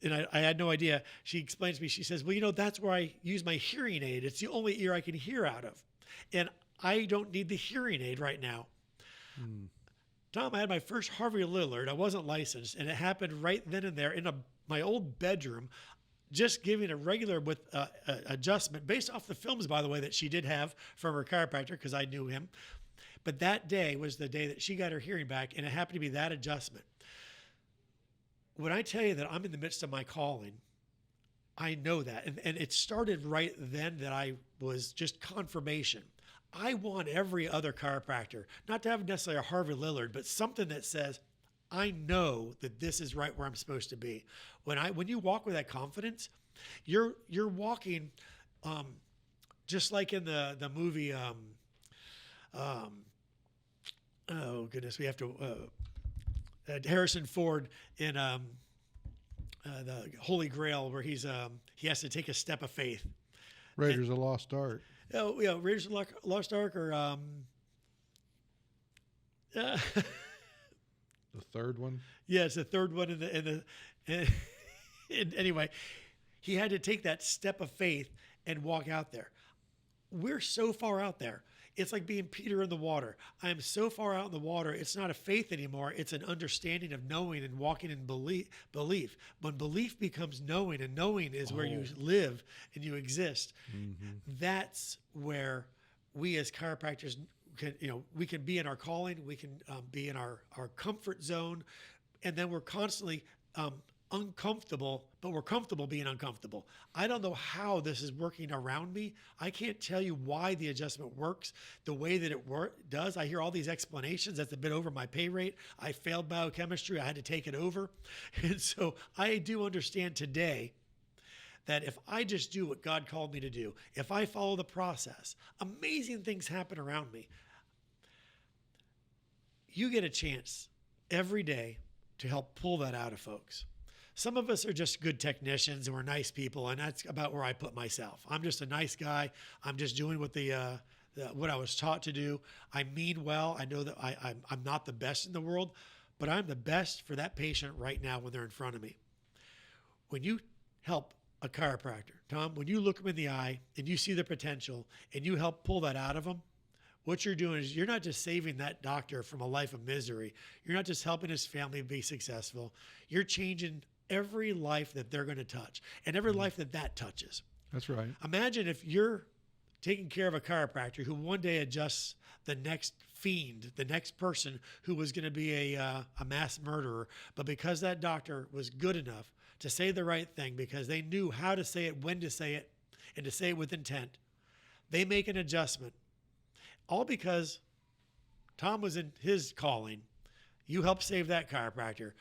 And I had no idea. She explains to me, she says, well, that's where I use my hearing aid. It's the only ear I can hear out of. And I don't need the hearing aid right now. Tom, I had my first Harvey Lillard. I wasn't licensed, and it happened right then and there in my old bedroom, just giving a regular with adjustment based off the films, by the way, that she did have from her chiropractor, because I knew him. But that day was the day that she got her hearing back, and it happened to be that adjustment. When I tell you that I'm in the midst of my calling, I know that. And it started right then that I was just confirmation. I want every other chiropractor, not to have necessarily a Harvey Lillard, but something that says, I know that this is right where I'm supposed to be. When you walk with that confidence, you're walking just like in the movie, oh goodness, we have to, Harrison Ford in the Holy Grail, where he has to take a step of faith. Raiders of the Lost Ark. Raiders of the Lost Ark, or The third one. yeah, it's the third one and anyway, he had to take that step of faith and walk out there. We're so far out there. It's like being Peter in the water. I am so far out in the water. It's not a faith anymore. It's an understanding of knowing and walking in belief. When belief becomes knowing, and knowing is where you live and you exist, that's where we as chiropractors can, we can be in our calling. We can be in our comfort zone. And then we're constantly uncomfortable, but we're comfortable being uncomfortable. I don't know how this is working around me. I can't tell you why the adjustment works the way that it does. I hear all these explanations. That's a bit over my pay rate. I failed biochemistry. I had to take it over. And so I do understand today that if I just do what God called me to do, if I follow the process, amazing things happen around me. You get a chance every day to help pull that out of folks. Some of us are just good technicians and we're nice people, and that's about where I put myself. I'm just a nice guy. I'm just doing what what I was taught to do. I mean well. I know that I'm not the best in the world, but I'm the best for that patient right now when they're in front of me. When you help a chiropractor, Tom, when you look them in the eye and you see the potential and you help pull that out of them, what you're doing is you're not just saving that doctor from a life of misery. You're not just helping his family be successful. You're changing every life that they're going to touch and every life that touches. That's right. Imagine if you're taking care of a chiropractor who one day adjusts the next fiend, the next person who was going to be a mass murderer, but because that doctor was good enough to say the right thing, because they knew how to say it, when to say it, and to say it with intent, they make an adjustment. All because Tom was in his calling. You helped save that chiropractor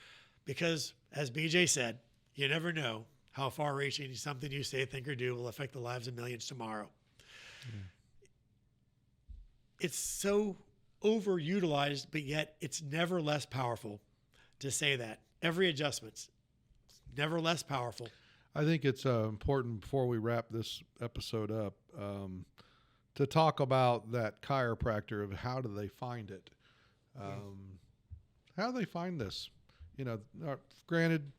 because, as BJ said, you never know how far-reaching something you say, think, or do will affect the lives of millions tomorrow. Yeah. It's so overutilized, but yet it's never less powerful to say that. Every adjustment's never less powerful. I think it's important before we wrap this episode up to talk about that chiropractor of how do they find it. How do they find this? Granted,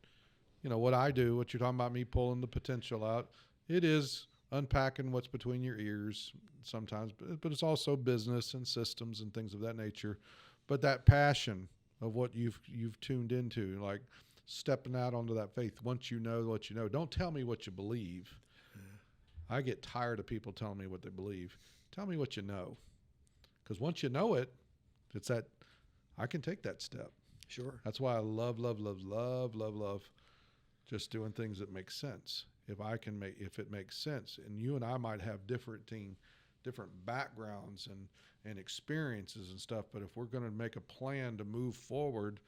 what I do, what you're talking about, me pulling the potential out, it is unpacking what's between your ears sometimes, but it's also business and systems and things of that nature. But that passion of what you've tuned into, like stepping out onto that faith. Once you know what you know, don't tell me what you believe. Yeah. I get tired of people telling me what they believe. Tell me what you know, because once you know it, it's that I can take that step. Sure. That's why I love just doing things that make sense. If it makes sense, and you and I might have different backgrounds and experiences and stuff, but if we're going to make a plan to move forward,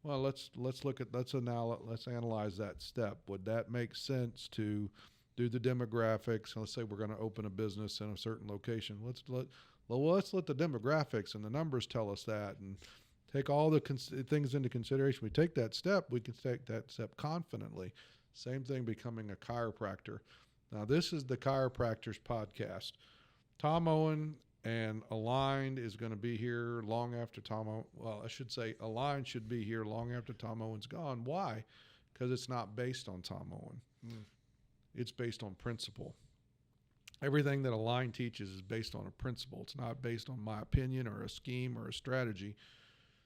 well, let's analyze that step. Would that make sense to do the demographics? Let's say we're going to open a business in a certain location. Let's let the demographics and the numbers tell us that, and take all the things into consideration. We take that step. We can take that step confidently. Same thing becoming a chiropractor. Now, this is the Chiropractors Podcast. Tom Owen and Aligned is going to be here long after Tom Owen. Well, I should say Aligned should be here long after Tom Owen's gone. Why? Because it's not based on Tom Owen. It's based on principle. Everything that Aligned teaches is based on a principle. It's not based on my opinion or a scheme or a strategy.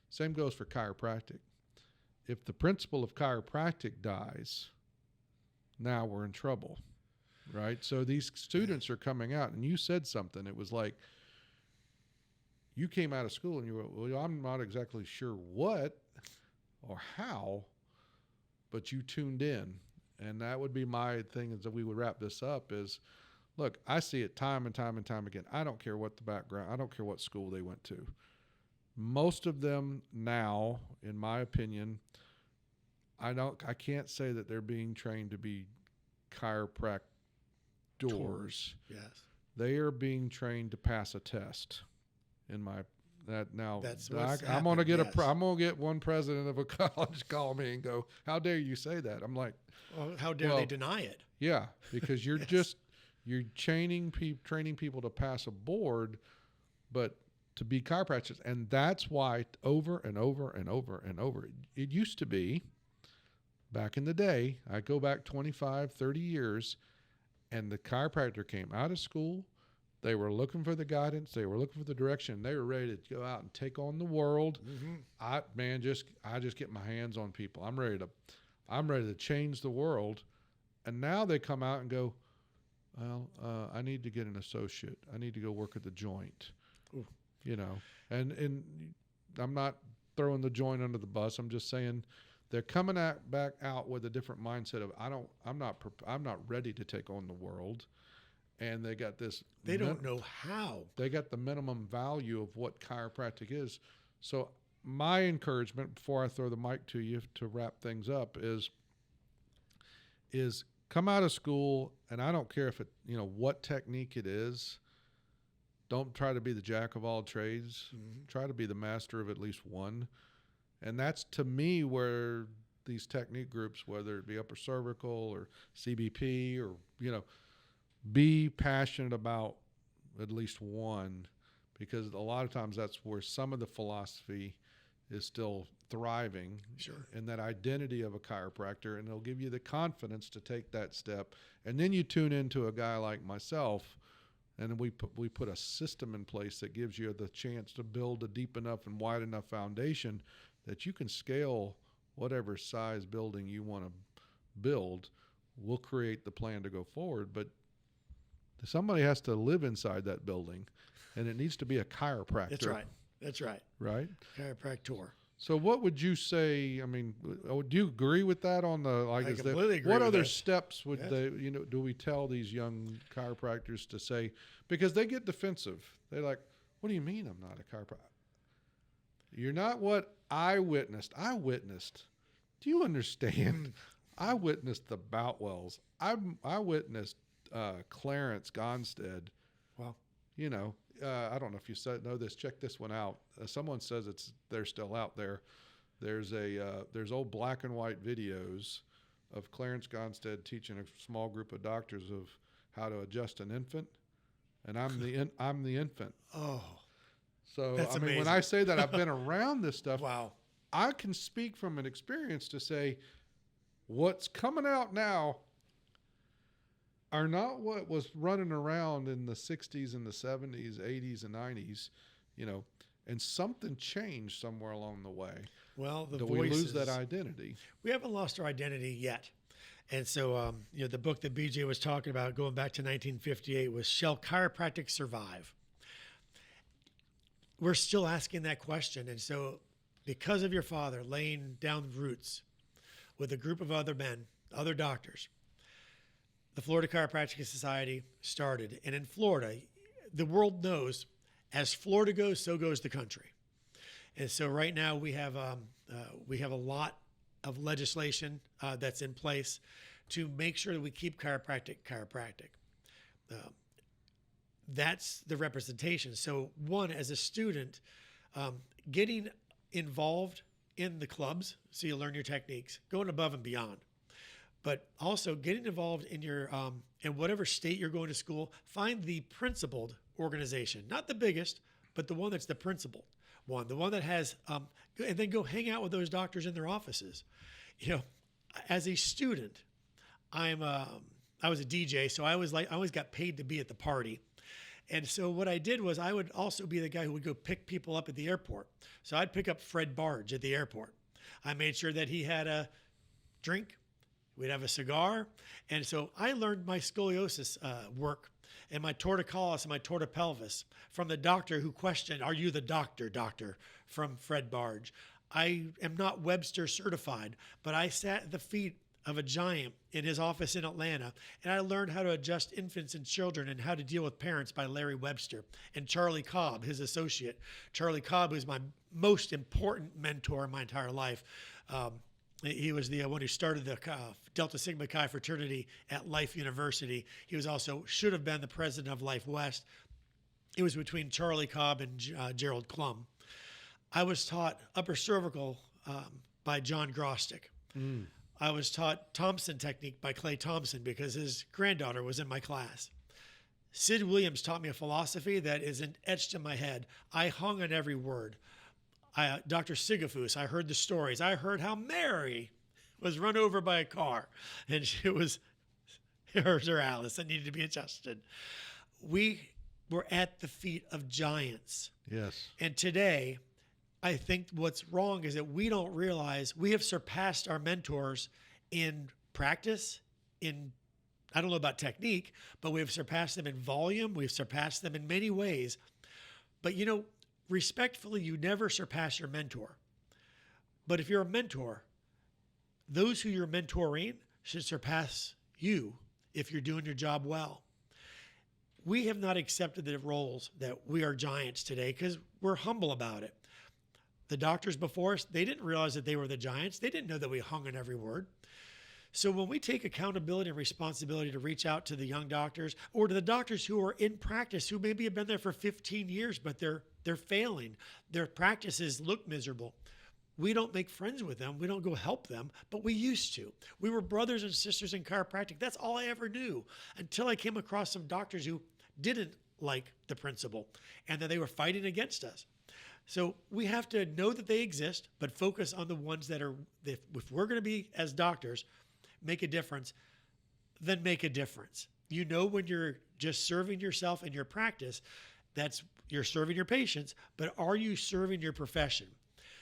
Same goes for chiropractic. If the principle of chiropractic dies, now we're in trouble, right? So these students are coming out, and you said something. It was like you came out of school and you were, well, I'm not exactly sure what or how, but you tuned in. And that would be my thing is that we would wrap this up is, look, I see it time and time and time again. I don't care what the background, I don't care what school they went to. Most of them now, in my opinion, I can't say that they're being trained to be chiropractors. Yes. They are being trained to pass a test. I'm going to get one president of a college call me and go, "How dare you say that?" I'm like, well, how dare they deny it? Yeah, because you're You're training people to pass a board, but to be chiropractors. And that's why over and over and over and over, it used to be back in the day, I go back 25, 30 years, and the chiropractor came out of school. They were looking for the guidance. They were looking for the direction. They were ready to go out and take on the world. I just get my hands on people. I'm ready to change the world. And now they come out and go, well, I need to get an associate. I need to go work at the joint. Ooh. You know, and I'm not throwing the joint under the bus. I'm just saying they're coming back out with a different mindset of I'm not ready to take on the world. And they got this. They don't know how. They got the minimum value of what chiropractic is. So my encouragement before I throw the mic to you to wrap things up is come out of school, and I don't care if it, you know, what technique it is. Don't try to be the jack of all trades. Try to be the master of at least one. And that's, to me, where these technique groups, whether it be upper cervical or CBP or, you know, be passionate about at least one, because a lot of times that's where some of the philosophy is still thriving. Sure. And that identity of a chiropractor, and it'll give you the confidence to take that step. And then you tune into a guy like myself, and we put a system in place that gives you the chance to build a deep enough and wide enough foundation that you can scale whatever size building you want to build. We'll create the plan to go forward, but somebody has to live inside that building, and it needs to be a chiropractor. That's right. Right? Chiropractor. So what would you say, I mean, do you agree with that on the, like, I completely agree what with other that. steps would they, you know, do we tell these young chiropractors to say, because they get defensive. They're like, what do you mean I'm not a chiropractor? You're not what I witnessed. Do you understand? I witnessed the Boutwells. I witnessed Clarence Gonstead. Wow. You know, I don't know if you know this. Check this one out. Someone says they're still out there. There's old black and white videos of Clarence Gonstead teaching a small group of doctors of how to adjust an infant, and I'm the infant. Oh, so that's amazing. When I say that I've been around this stuff, wow, I can speak from an experience to say what's coming out now are not what was running around in the 60s and the 70s, 80s and 90s, you know, and something changed somewhere along the way. Well, Do we lose that identity? We haven't lost our identity yet. And so, you know, the book that BJ was talking about going back to 1958 was Shall Chiropractic Survive? We're still asking that question. And so because of your father laying down roots with a group of other men, other doctors, the Florida Chiropractic Society started. And in Florida, the world knows as Florida goes, so goes the country. And so right now we have a lot of legislation that's in place to make sure that we keep chiropractic. That's the representation. So one, as a student, getting involved in the clubs so you learn your techniques, going above and beyond. But also getting involved in your in whatever state you're going to school, find the principled organization, not the biggest, but the one that's the principled one, the one that has, and then go hang out with those doctors in their offices. You know, as a student, I was a DJ, so I always got paid to be at the party. And so what I did was I would also be the guy who would go pick people up at the airport. So I'd pick up Fred Barge at the airport. I made sure that he had a drink. We'd have a cigar. And so I learned my scoliosis work and my torticollis and my tortipelvis from the doctor who questioned, "Are you the doctor?" from Fred Barge. I am not Webster certified, but I sat at the feet of a giant in his office in Atlanta, and I learned how to adjust infants and children and how to deal with parents by Larry Webster and Charlie Cobb, his associate. Charlie Cobb was my most important mentor in my entire life. He was the one who started the Delta Sigma Chi fraternity at Life University. He was also should have been the president of Life West. It was between Charlie Cobb and Gerald Klum. I was taught upper cervical by John Grostick. I was taught Thompson technique by Clay Thompson because his granddaughter was in my class. Sid Williams taught me a philosophy that isn't etched in my head. I hung on every word. Dr. Sigafus, I heard the stories. I heard how Mary was run over by a car, and she was hers or Alice that needed to be adjusted. We were at the feet of giants. Yes. And today, I think what's wrong is that we don't realize we have surpassed our mentors in practice, I don't know about technique, but we've surpassed them in volume. We've surpassed them in many ways. But respectfully, you never surpass your mentor. But if you're a mentor, those who you're mentoring should surpass you if you're doing your job well. We have not accepted the roles that we are giants today because we're humble about it. The doctors before us, they didn't realize that they were the giants. They didn't know that we hung on every word. So when we take accountability and responsibility to reach out to the young doctors or to the doctors who are in practice, who maybe have been there for 15 years, but they're failing. Their practices look miserable. We don't make friends with them. We don't go help them, but we used to. We were brothers and sisters in chiropractic. That's all I ever knew until I came across some doctors who didn't like the principle and that they were fighting against us. So we have to know that they exist, but focus on the ones that are, if we're going to be, as doctors, make a difference, then make a difference. When you're just serving yourself in your practice, you're serving your patients, but are you serving your profession?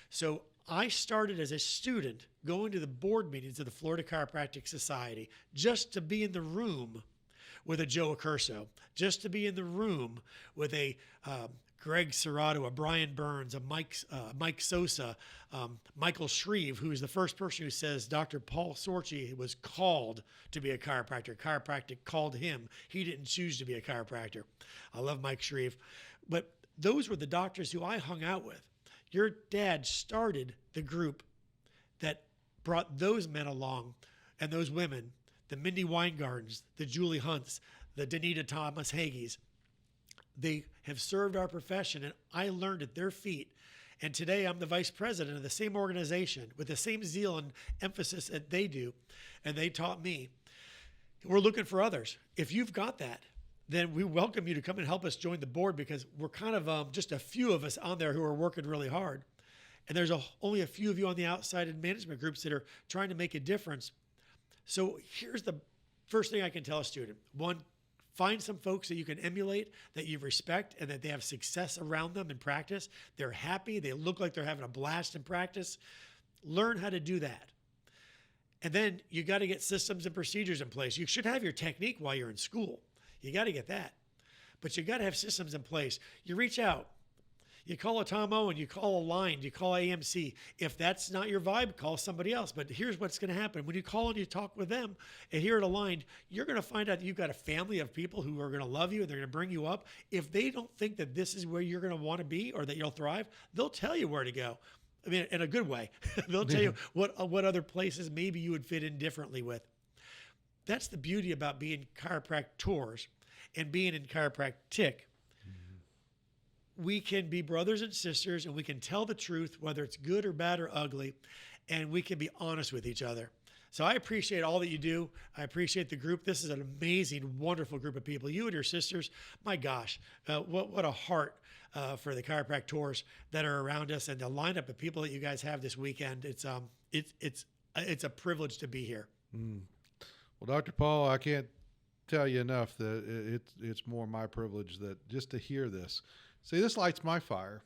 So I started as a student going to the board meetings of the Florida Chiropractic Society just to be in the room with a Joe Accurso, just to be in the room with a Greg Serrato, a Brian Burns, a Mike Sosa, Michael Shreve, who is the first person who says Dr. Paul Sorchy was called to be a chiropractor. Chiropractic called him. He didn't choose to be a chiropractor. I love Mike Shreve. But those were the doctors who I hung out with. Your dad started the group that brought those men along and those women, the Mindy Weingardens, the Julie Hunts, the Danita Thomas Hagees. They have served our profession, and I learned at their feet. And today I'm the vice president of the same organization with the same zeal and emphasis that they do, and they taught me. We're looking for others. If you've got that, then we welcome you to come and help us join the board because we're kind of just a few of us on there who are working really hard. And there's only a few of you on the outside in management groups that are trying to make a difference. So here's the first thing I can tell a student. One, find some folks that you can emulate, that you respect, and that they have success around them in practice. They're happy. They look like they're having a blast in practice. Learn how to do that. And then you got to get systems and procedures in place. You should have your technique while you're in school. You got to get that. But you got to have systems in place. You reach out. You call a Tom Owen, you call Aligned, you call AMC. If that's not your vibe, call somebody else. But here's what's going to happen. When you call and you talk with them, and here at Aligned, you're going to find out that you've got a family of people who are going to love you and they're going to bring you up. If they don't think that this is where you're going to want to be or that you'll thrive, they'll tell you where to go. I mean, in a good way. They'll tell you what other places maybe you would fit in differently with. That's the beauty about being chiropractors and being in chiropractic. We can be brothers and sisters, and we can tell the truth, whether it's good or bad or ugly, and we can be honest with each other. So I appreciate all that you do. I appreciate the group. This is an amazing, wonderful group of people. You and your sisters, my gosh, what a heart for the chiropractors that are around us, and the lineup of people that you guys have this weekend. It's a privilege to be here. Well, Dr. Paul, I can't tell you enough that it's more my privilege that just to hear this. See, this lights my fire.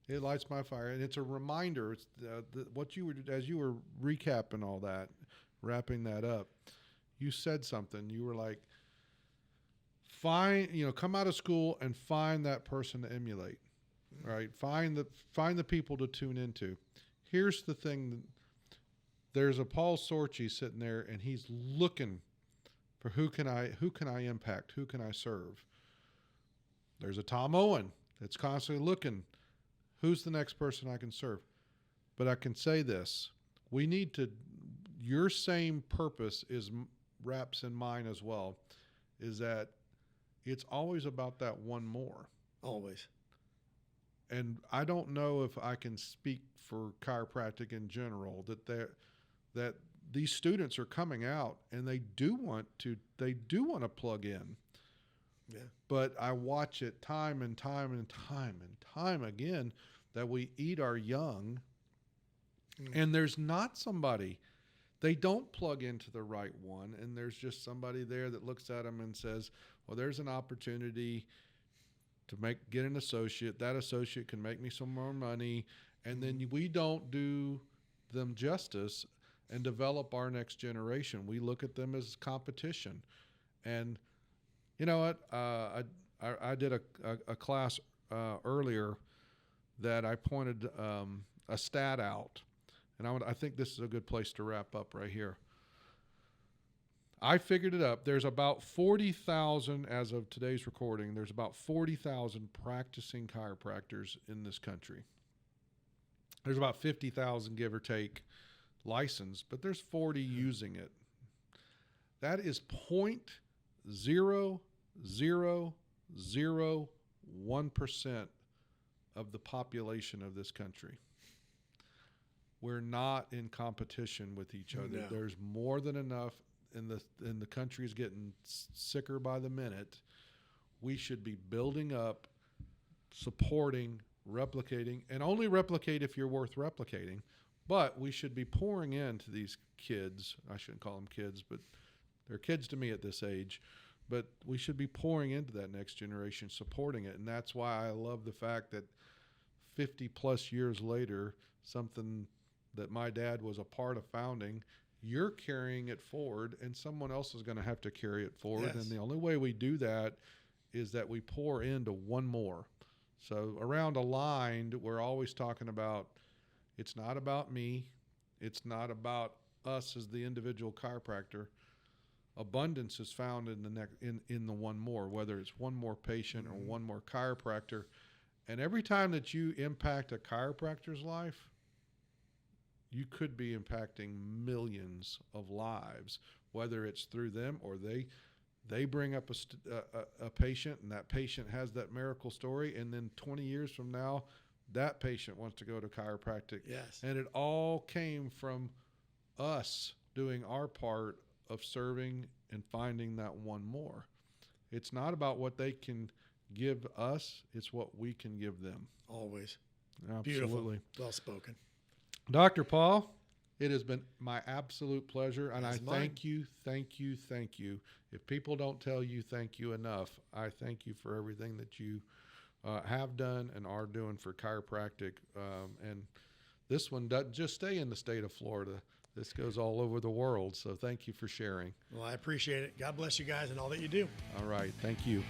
It lights my fire, and it's a reminder. It's what you were, as you were recapping all that, wrapping that up. You said something. You were like, come out of school and find that person to emulate, right? Find the people to tune into. Here's the thing: there's a Paul Sorchy sitting there, and he's looking for who can I impact, who can I serve. There's a Tom Owen that's constantly looking, who's the next person I can serve? But I can say this, your same purpose wraps in mine as well, is that it's always about that one more. Always. And I don't know if I can speak for chiropractic in general, that these students are coming out and they do want to plug in. Yeah. But I watch it time and time and time and time again that we eat our young, and there's not somebody. They don't plug into the right one, and there's just somebody there that looks at them and says, well, there's an opportunity to get an associate. That associate can make me some more money, and then we don't do them justice and develop our next generation. We look at them as competition. And you know what? I did a class earlier that I pointed a stat out, and I think this is a good place to wrap up right here. I figured it up. There's about 40,000, as of today's recording, there's about 40,000 practicing chiropractors in this country. There's about 50,000, give or take, licensed, but there's 40 using it. That is 0.0001% of the population of this country. We're not in competition with each other. No. There's more than enough, and the country is getting sicker by the minute. We should be building up, supporting, replicating, and only replicate if you're worth replicating. But we should be pouring into these kids. I shouldn't call them kids, but they're kids to me at this age. But we should be pouring into that next generation, supporting it. And that's why I love the fact that 50 plus years later, something that my dad was a part of founding, you're carrying it forward, and someone else is going to have to carry it forward. Yes. And the only way we do that is that we pour into one more. So around Aligned, we're always talking about, it's not about me. It's not about us as the individual chiropractor. Abundance is found in the one more, whether it's one more patient or one more chiropractor. And every time that you impact a chiropractor's life, you could be impacting millions of lives, whether it's through them or they bring up a patient, and that patient has that miracle story, and then 20 years from now, that patient wants to go to chiropractic. Yes. And it all came from us doing our part of serving and finding that one more. It's not about what they can give us, it's what we can give them. Always. Absolutely. Beautiful. Well spoken. Dr. Paul, it has been my absolute pleasure, and That's I thank you. If people don't tell you thank you enough, I thank you for everything that you have done and are doing for chiropractic. And this one doesn't just stay in the state of Florida. This goes all over the world, so thank you for sharing. Well, I appreciate it. God bless you guys and all that you do. All right, thank you.